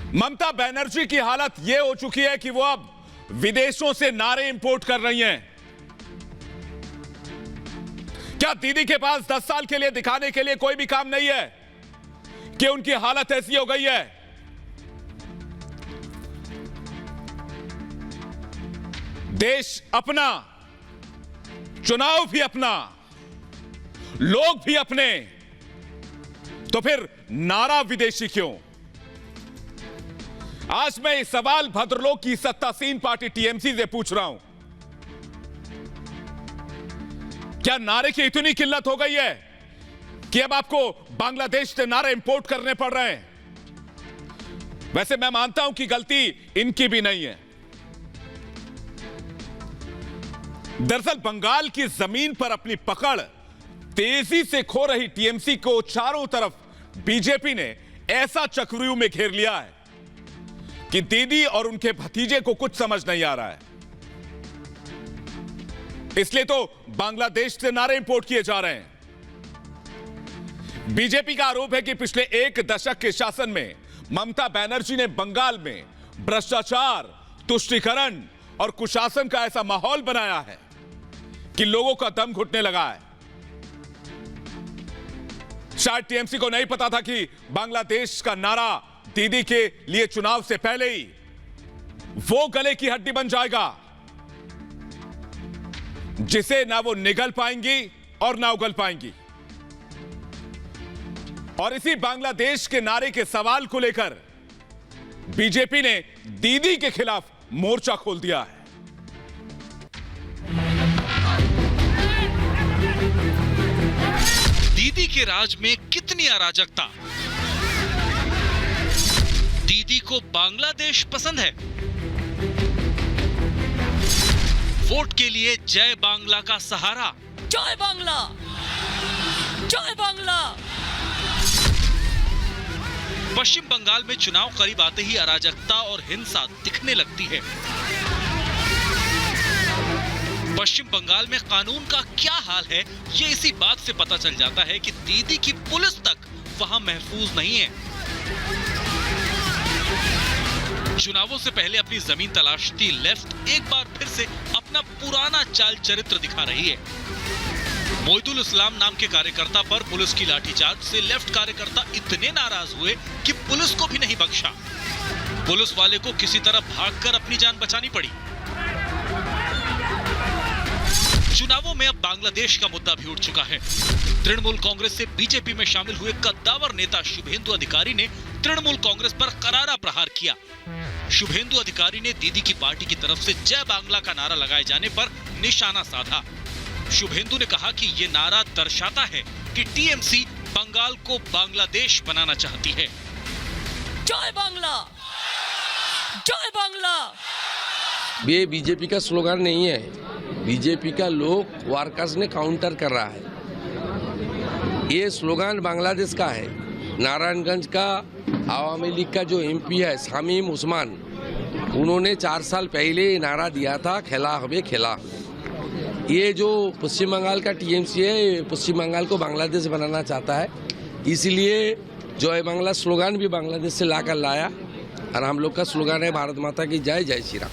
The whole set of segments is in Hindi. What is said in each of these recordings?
ममता बनर्जी की हालत यह हो चुकी है कि वो अब विदेशों से नारे इंपोर्ट कर रही हैं। क्या दीदी के पास 10 साल के लिए दिखाने के लिए कोई भी काम नहीं है कि उनकी हालत ऐसी हो गई है? देश अपना, चुनाव भी अपना, लोग भी अपने, तो फिर नारा विदेशी क्यों? आज मैं इस सवाल भद्रलोक की सत्तासीन पार्टी टीएमसी से पूछ रहा हूं। क्या नारे की इतनी किल्लत हो गई है कि अब आपको बांग्लादेश से नारे इंपोर्ट करने पड़ रहे हैं? वैसे मैं मानता हूं कि गलती इनकी भी नहीं है। दरअसल बंगाल की जमीन पर अपनी पकड़ तेजी से खो रही टीएमसी को चारों तरफ बीजेपी ने ऐसा चक्रव्यूह में घेर लिया है कि दीदी और उनके भतीजे को कुछ समझ नहीं आ रहा है। इसलिए तो बांग्लादेश से नारे इंपोर्ट किए जा रहे हैं। बीजेपी का आरोप है कि पिछले 1 दशक के शासन में ममता बनर्जी ने बंगाल में भ्रष्टाचार, तुष्टीकरण और कुशासन का ऐसा माहौल बनाया है कि लोगों का दम घुटने लगा है। शायद टीएमसी को नहीं पता था कि बांग्लादेश का नारा दीदी के लिए चुनाव से पहले ही वो गले की हड्डी बन जाएगा जिसे ना वो निगल पाएंगी और ना उगल पाएंगी। और इसी बांग्लादेश के नारे के सवाल को लेकर बीजेपी ने दीदी के खिलाफ मोर्चा खोल दिया है। दीदी के राज में कितनी अराजकता। दीदी को बांग्लादेश पसंद है। वोट के लिए जय बांग्ला का सहारा। जय बांग्ला, जय बांग्ला। पश्चिम बंगाल में चुनाव करीब आते ही अराजकता और हिंसा दिखने लगती है। पश्चिम बंगाल में कानून का क्या हाल है, ये इसी बात से पता चल जाता है कि दीदी की पुलिस तक वहां महफूज नहीं है। चुनावों से पहले अपनी जमीन तलाशती लेफ्ट एक बार फिर से अपना पुराना चाल चरित्र दिखा रही है। मोहिदुल इस्लाम नाम के कार्यकर्ता पर पुलिस की लाठीचार्ज से लेफ्ट कार्यकर्ता इतने नाराज हुए कि पुलिस को भी नहीं बख्शा। पुलिस वाले को किसी तरह भागकर अपनी जान बचानी पड़ी। चुनावों में अब बांग्लादेश का मुद्दा भी उठ चुका है। तृणमूल कांग्रेस से बीजेपी में शामिल हुए कद्दावर नेता शुभेंदु अधिकारी ने तृणमूल कांग्रेस पर करारा प्रहार किया। शुभेंदु अधिकारी ने दीदी की पार्टी की तरफ से जय बांग्ला का नारा लगाए जाने पर निशाना साधा। शुभेंदु ने कहा कि ये नारा दर्शाता है कि टीएमसी बंगाल को बांग्लादेश बनाना चाहती है। जय बांग्ला, जय बांग्ला। ये बीजेपी का स्लोगन नहीं है, बीजेपी का लोग वर्कर्स ने काउंटर कर रहा है। ये स्लोगन बांग्लादेश का है। नारायणगंज का आवामी लीग का जो एमपी है शामीम उस्मान, उन्होंने 4 साल पहले नारा दिया था, खेला हमें खेला। ये जो पश्चिम बंगाल का टीएमसी है, पश्चिम बंगाल को बांग्लादेश बनाना चाहता है, इसलिए जय बांग्ला स्लोगन भी बांग्लादेश से लाकर लाया। और हम लोग का स्लोगन है भारत माता की जय, जय श्री राम।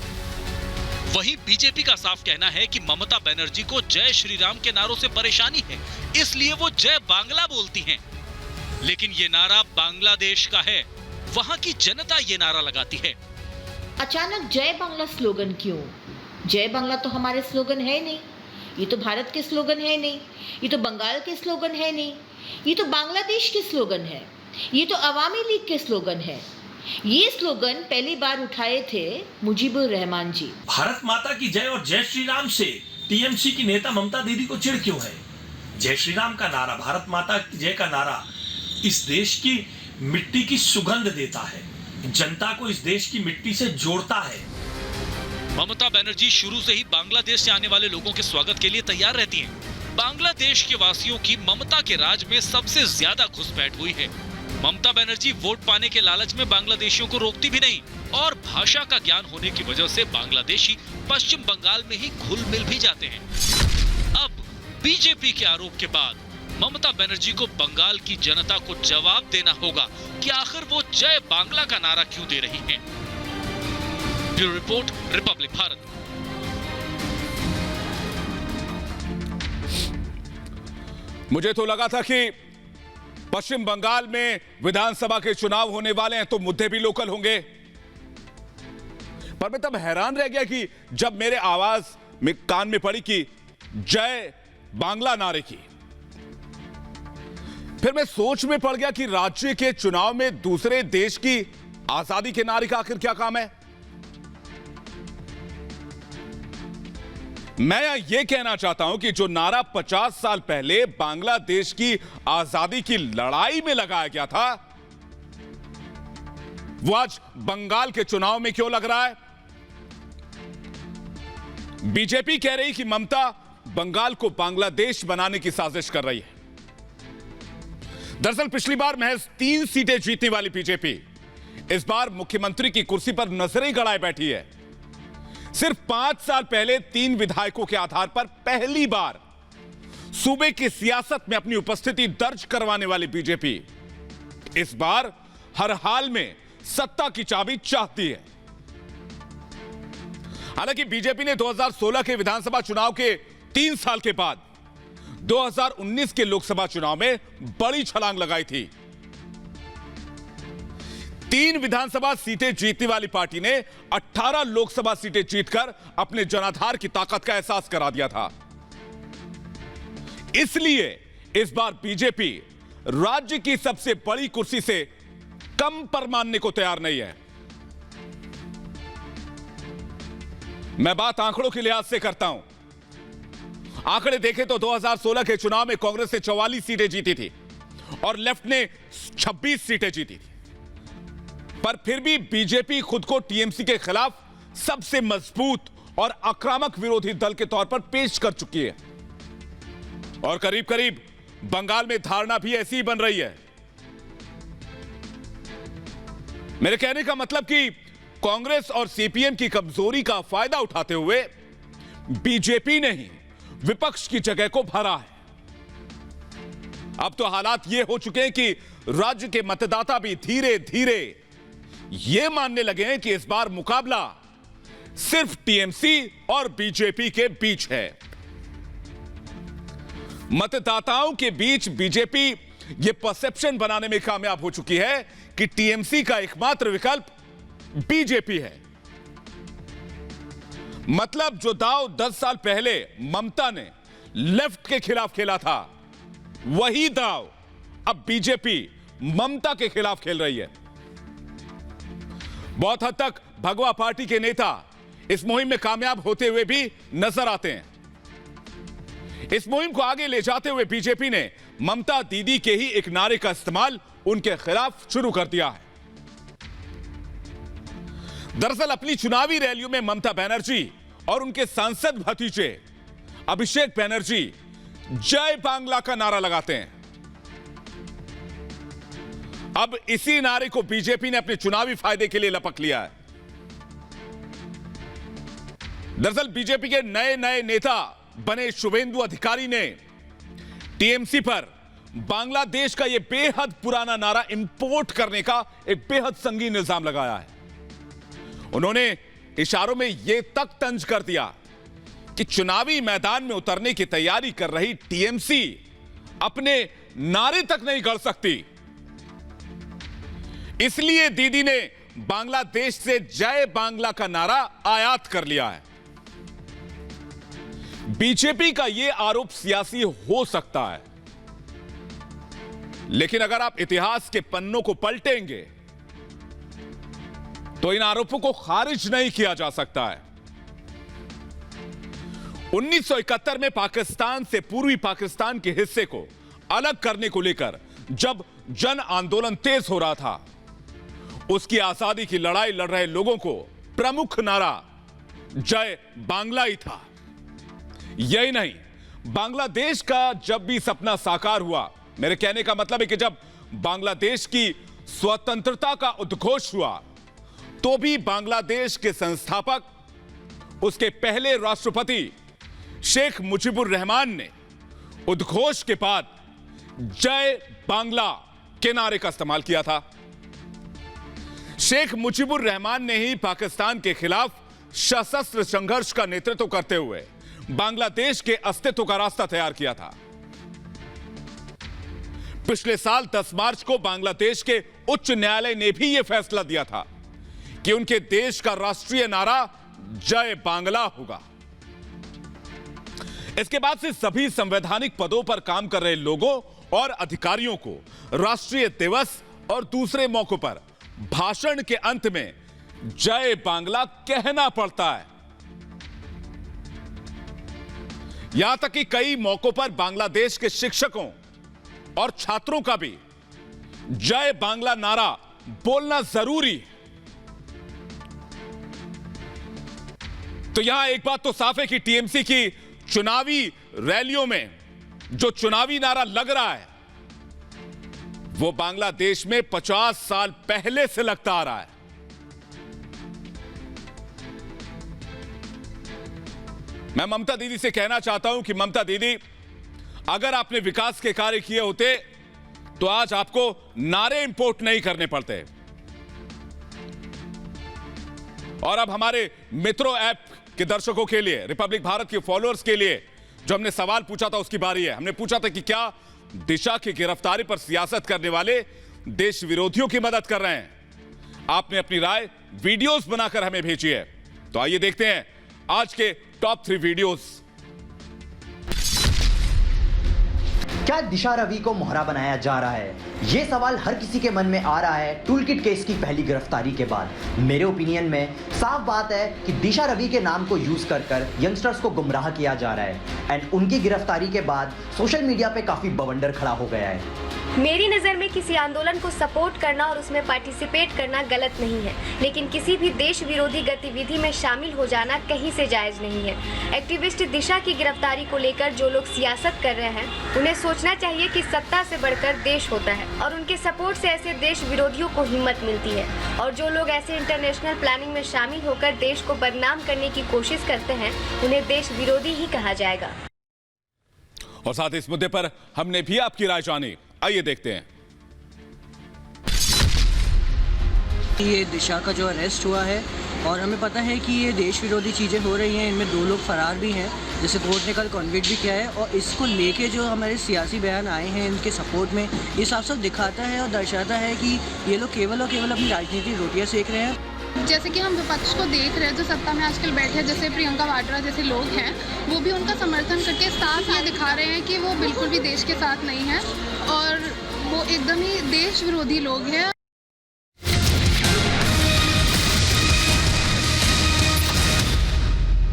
वहीं बीजेपी का साफ कहना है कि ममता बनर्जी को जय श्री राम के नारों से परेशानी है, इसलिए वो जय बांग्ला बोलती हैं। लेकिन ये नारा बांग्लादेश का है, वहां की जनता ये नारा लगाती है। अचानक जय बांग्ला स्लोगन क्यों? जय बांग्ला तो हमारे स्लोगन है नहीं, ये तो भारत के स्लोगन है नहीं, ये तो बंगाल के स्लोगन है नहीं, ये तो बांग्लादेश के स्लोगन है, ये तो अवामी लीग के स्लोगन है। ये स्लोगन पहली बार उठाए थे मुजीबुर रहमान जी। भारत माता की जय और जय श्री राम से टीएमसी की नेता ममता दीदी को चिढ़ क्यों है? जय श्री राम का नारा, भारत माता की जय का नारा इस देश की मिट्टी की सुगंध देता है, जनता को इस देश की मिट्टी से जोड़ता है। ममता बनर्जी शुरू से ही बांग्लादेश से आने वाले लोगों के स्वागत के लिए तैयार रहती हैं। बांग्लादेश के वासियों की ममता के राज में सबसे ज्यादा घुसपैठ हुई है। ममता बनर्जी वोट पाने के लालच में बांग्लादेशियों को रोकती भी नहीं और भाषा का ज्ञान होने की वजह से बांग्लादेशी पश्चिम बंगाल में ही घुल मिल भी जाते हैं। अब बीजेपी के आरोप के बाद ममता बनर्जी को बंगाल की जनता को जवाब देना होगा कि आखिर वो जय बांग्ला का नारा क्यों दे रही हैं। Bureau report, Republic Bharat. मुझे तो लगा था कि पश्चिम बंगाल में विधानसभा के चुनाव होने वाले हैं तो मुद्दे भी लोकल होंगे, पर मैं तब हैरान रह गया कि जब मेरे आवाज में कान में पड़ी कि जय बांग्ला नारे की। फिर मैं सोच में पड़ गया कि राज्य के चुनाव में दूसरे देश की आजादी के नारे का आखिर क्या काम है। मैं यह कहना चाहता हूं कि जो नारा 50 साल पहले बांग्लादेश की आजादी की लड़ाई में लगाया गया था, वो आज बंगाल के चुनाव में क्यों लग रहा है। बीजेपी कह रही कि ममता बंगाल को बांग्लादेश बनाने की साजिश कर रही है। दरअसल पिछली बार महज 3 सीटें जीतने वाली बीजेपी इस बार मुख्यमंत्री की कुर्सी पर नजरें गड़ाए बैठी है। सिर्फ 5 साल पहले 3 विधायकों के आधार पर पहली बार सूबे की सियासत में अपनी उपस्थिति दर्ज करवाने वाली बीजेपी इस बार हर हाल में सत्ता की चाबी चाहती है। हालांकि बीजेपी ने 2016 के विधानसभा चुनाव के 3 साल के बाद 2019 के लोकसभा चुनाव में बड़ी छलांग लगाई थी। 3 विधानसभा सीटें जीतने वाली पार्टी ने 18 लोकसभा सीटें जीतकर अपने जनाधार की ताकत का एहसास करा दिया था। इसलिए इस बार बीजेपी राज्य की सबसे बड़ी कुर्सी से कम पर मानने को तैयार नहीं है। मैं बात आंकड़ों के लिहाज से करता हूं। आंकड़े देखें तो 2016 के चुनाव में कांग्रेस ने 44 सीटें जीती थी और लेफ्ट ने 26 सीटें जीती थी, पर फिर भी बीजेपी खुद को टीएमसी के खिलाफ सबसे मजबूत और आक्रामक विरोधी दल के तौर पर पेश कर चुकी है और करीब करीब बंगाल में धारणा भी ऐसी ही बन रही है। मेरे कहने का मतलब कि कांग्रेस और सीपीएम की कमजोरी का फायदा उठाते हुए बीजेपी ने ही विपक्ष की जगह को भरा है। अब तो हालात ये हो चुके हैं कि राज्य के मतदाता भी धीरे धीरे ये मानने लगे हैं कि इस बार मुकाबला सिर्फ टीएमसी और बीजेपी के बीच है। मतदाताओं के बीच बीजेपी ये परसेप्शन बनाने में कामयाब हो चुकी है कि टीएमसी का एकमात्र विकल्प बीजेपी है। मतलब जो दाव 10 साल पहले ममता ने लेफ्ट के खिलाफ खेला था, वही दाव अब बीजेपी ममता के खिलाफ खेल रही है। बहुत हद तक भगवा पार्टी के नेता इस मुहिम में कामयाब होते हुए भी नजर आते हैं। इस मुहिम को आगे ले जाते हुए बीजेपी ने ममता दीदी के ही एक नारे का इस्तेमाल उनके खिलाफ शुरू कर दिया है। दरअसल अपनी चुनावी रैलियों में ममता बनर्जी और उनके सांसद भतीजे अभिषेक बनर्जी जय बांग्ला का नारा लगाते हैं। अब इसी नारे को बीजेपी ने अपने चुनावी फायदे के लिए लपक लिया है। दरअसल बीजेपी के नए नए नेता बने शुभेंदु अधिकारी ने टीएमसी पर बांग्लादेश का यह बेहद पुराना नारा इंपोर्ट करने का एक बेहद संगीन इल्जाम लगाया है। उन्होंने इशारों में यह तक तंज कर दिया कि चुनावी मैदान में उतरने की तैयारी कर रही टीएमसी अपने नारे तक नहीं गढ़ सकती, इसलिए दीदी ने बांग्लादेश से जय बांग्ला का नारा आयात कर लिया है। बीजेपी का यह आरोप सियासी हो सकता है, लेकिन अगर आप इतिहास के पन्नों को पलटेंगे तो इन आरोपों को खारिज नहीं किया जा सकता है। 1971 में पाकिस्तान से पूर्वी पाकिस्तान के हिस्से को अलग करने को लेकर जब जन आंदोलन तेज हो रहा था, उसकी आजादी की लड़ाई लड़ रहे लोगों को प्रमुख नारा जय बांग्ला ही था। यही नहीं, बांग्लादेश का जब भी सपना साकार हुआ, मेरे कहने का मतलब है कि जब बांग्लादेश की स्वतंत्रता का उद्घोष हुआ, तो भी बांग्लादेश के संस्थापक, उसके पहले राष्ट्रपति शेख मुजीबुर रहमान ने उद्घोष के बाद जय बांग्ला के नारे का इस्तेमाल किया था। शेख मुजीबुर रहमान ने ही पाकिस्तान के खिलाफ सशस्त्र संघर्ष का नेतृत्व करते हुए बांग्लादेश के अस्तित्व का रास्ता तैयार किया था। पिछले साल 10 मार्च को बांग्लादेश के उच्च न्यायालय ने भी यह फैसला दिया था कि उनके देश का राष्ट्रीय नारा जय बांग्ला होगा। इसके बाद से सभी संवैधानिक पदों पर काम कर रहे लोगों और अधिकारियों को राष्ट्रीय दिवस और दूसरे मौकों पर भाषण के अंत में जय बांग्ला कहना पड़ता है। यहां तक कि कई मौकों पर बांग्लादेश के शिक्षकों और छात्रों का भी जय बांग्ला नारा बोलना जरूरी है। तो यहां एक बात तो साफ है कि टीएमसी की चुनावी रैलियों में जो चुनावी नारा लग रहा है वो बांग्लादेश में 50 साल पहले से लगता आ रहा है। मैं ममता दीदी से कहना चाहता हूं कि ममता दीदी, अगर आपने विकास के कार्य किए होते तो आज आपको नारे इंपोर्ट नहीं करने पड़ते। और अब हमारे मित्रों ऐप के दर्शकों के लिए, रिपब्लिक भारत के फॉलोअर्स के लिए जो हमने सवाल पूछा था उसकी बारी है। हमने पूछा था कि क्या दिशा की गिरफ्तारी पर सियासत करने वाले देश विरोधियों की मदद कर रहे हैं। आपने अपनी राय वीडियोस बनाकर हमें भेजी है। तो आइए देखते हैं आज के टॉप 3 वीडियोस। क्या दिशा रवि को मोहरा बनाया जा रहा है? ये सवाल हर किसी के मन में आ रहा है टूलकिट केस की पहली गिरफ्तारी के बाद। मेरे ओपिनियन में साफ बात है कि दिशा रवि के नाम को यूज कर यंगस्टर्स को गुमराह किया जा रहा है एंड उनकी गिरफ्तारी के बाद सोशल मीडिया पे काफी बवंडर खड़ा हो गया है। मेरी नज़र में किसी आंदोलन को सपोर्ट करना और उसमें पार्टिसिपेट करना गलत नहीं है, लेकिन किसी भी देश विरोधी गतिविधि में शामिल हो जाना कहीं से जायज़ नहीं है। एक्टिविस्ट दिशा की गिरफ्तारी को लेकर जो लोग सियासत कर रहे हैं उन्हें सोचना चाहिए कि सत्ता से बढ़कर देश होता है और उनके सपोर्ट से ऐसे देश विरोधियों को हिम्मत मिलती है। और जो लोग ऐसे इंटरनेशनल प्लानिंग में शामिल होकर देश को बदनाम करने की कोशिश करते हैं उन्हें देश विरोधी ही कहा जाएगा। और साथ इस मुद्दे पर हमने भी आपकी राय जानी। आइए देखते हैं। ये दिशा का जो अरेस्ट हुआ है और हमें पता है कि ये देश विरोधी चीज़ें हो रही हैं, इनमें 2 लोग फरार भी हैं जिसे कोर्ट ने कल कॉन्विक्ट भी किया है। और इसको लेके जो हमारे सियासी बयान आए हैं इनके सपोर्ट में, ये साफ साफ दिखाता है और दर्शाता है कि ये लोग केवल और केवल अपनी राजनीतिक रोटियां सेक रहे हैं। जैसे कि हम विपक्ष को देख रहे हैं जो सत्ता में आजकल बैठे हैं, जैसे प्रियंका वाड्रा जैसे लोग हैं, वो भी उनका समर्थन करके साफ ये दिखा रहे हैं कि वो बिल्कुल भी देश के साथ नहीं है और वो एकदम ही देश विरोधी लोग हैं।